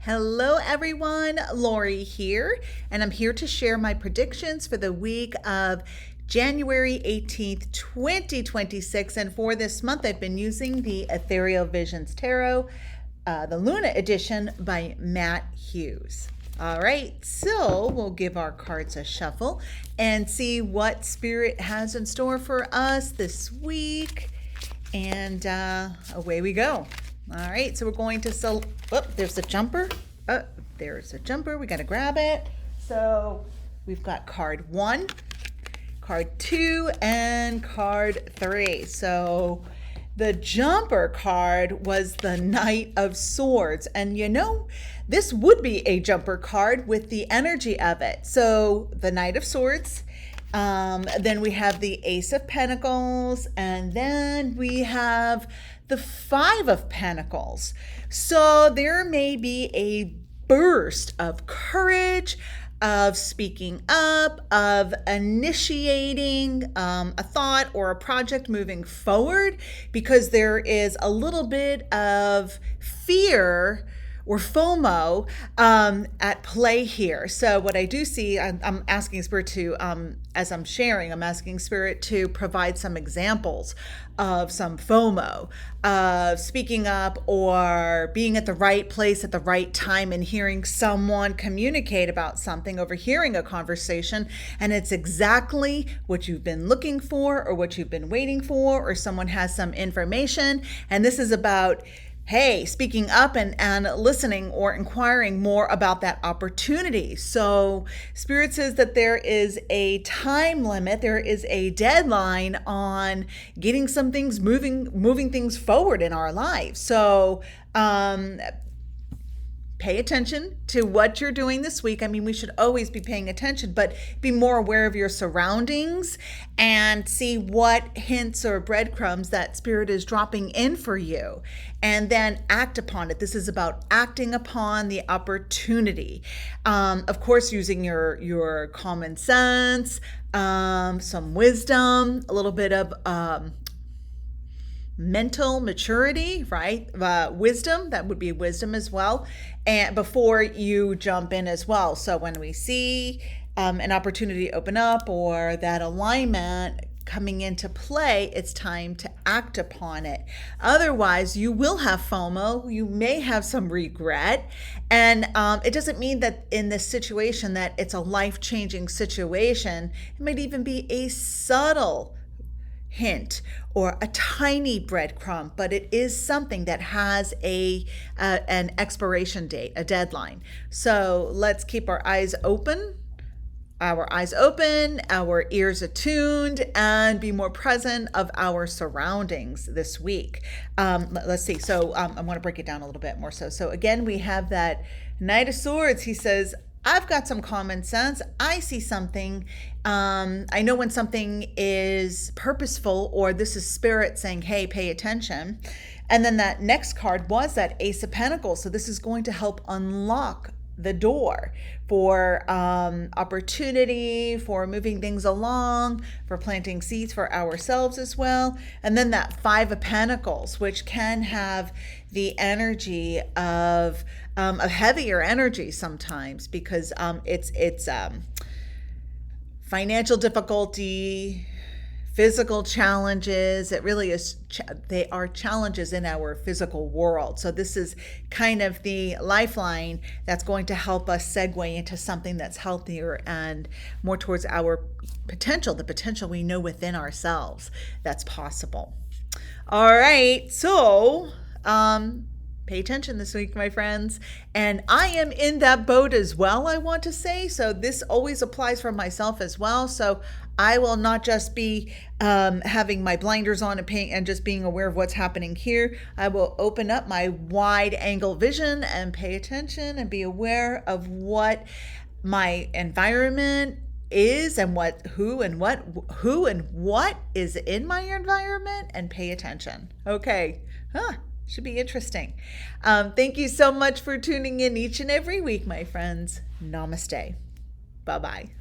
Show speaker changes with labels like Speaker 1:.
Speaker 1: Hello everyone, Laurie here, and I'm here to share my predictions for the week of January 18th, 2026. And for this month, I've been using the Ethereal Visions Tarot, the Luna edition by Matt Hughes. All right, so we'll give our cards a shuffle and see what Spirit has in store for us this week. And away we go. All right, so we're going to there's a jumper. There's a jumper. We got to grab it. So we've got card 1, card 2, and card 3. So the jumper card was the Knight of Swords. And this would be a jumper card with the energy of it. So the Knight of Swords. Then we have the Ace of Pentacles, and then we have the Five of Pentacles. So there may be a burst of courage, of speaking up, of initiating a thought or a project moving forward, because there is a little bit of fear or FOMO at play here. So what I do see, I'm asking Spirit to, as I'm sharing, I'm asking Spirit to provide some examples of some FOMO, of speaking up or being at the right place at the right time and hearing someone communicate about something, overhearing a conversation, and it's exactly what you've been looking for or what you've been waiting for, or someone has some information, and this is about speaking up and listening or inquiring more about that opportunity. So Spirit says that there is a time limit, there is a deadline on getting some things moving things forward in our lives. So pay attention to what you're doing this week. I mean, we should always be paying attention, but be more aware of your surroundings and see what hints or breadcrumbs that Spirit is dropping in for you, and then act upon it. This is about acting upon the opportunity. Of course, using your common sense, some wisdom, a little bit of mental maturity, right? Wisdom, that would be wisdom as well, and before you jump in as well. So when we see an opportunity open up or that alignment coming into play, it's time to act upon it. Otherwise, you will have FOMO, you may have some regret, and it doesn't mean that in this situation that it's a life-changing situation. It might even be a subtle hint or a tiny breadcrumb, but it is something that has an expiration date, a deadline. So let's keep our eyes open, our ears attuned, and be more present of our surroundings this week. Let's see. So I want to break it down a little bit more. So again, we have that Knight of Swords. He says, I've got some common sense. I see something. I know when something is purposeful, or this is Spirit saying, hey, pay attention. And then that next card was that Ace of Pentacles. So this is going to help unlock the door for opportunity, for moving things along, for planting seeds for ourselves as well. And then that Five of Pentacles, which can have the energy of a heavier energy sometimes, because it's financial difficulty, physical challenges. It really is. They are challenges in our physical world. So this is kind of the lifeline that's going to help us segue into something that's healthier and more towards our potential, the potential we know within ourselves that's possible. All right. So, pay attention this week, my friends. And I am in that boat as well, I want to say. So this always applies for myself as well. So I will not just be having my blinders on and just being aware of what's happening here. I will open up my wide angle vision and pay attention and be aware of what my environment is and who and what is in my environment, and pay attention. Okay. Should be interesting. Thank you so much for tuning in each and every week, my friends. Namaste. Bye-bye.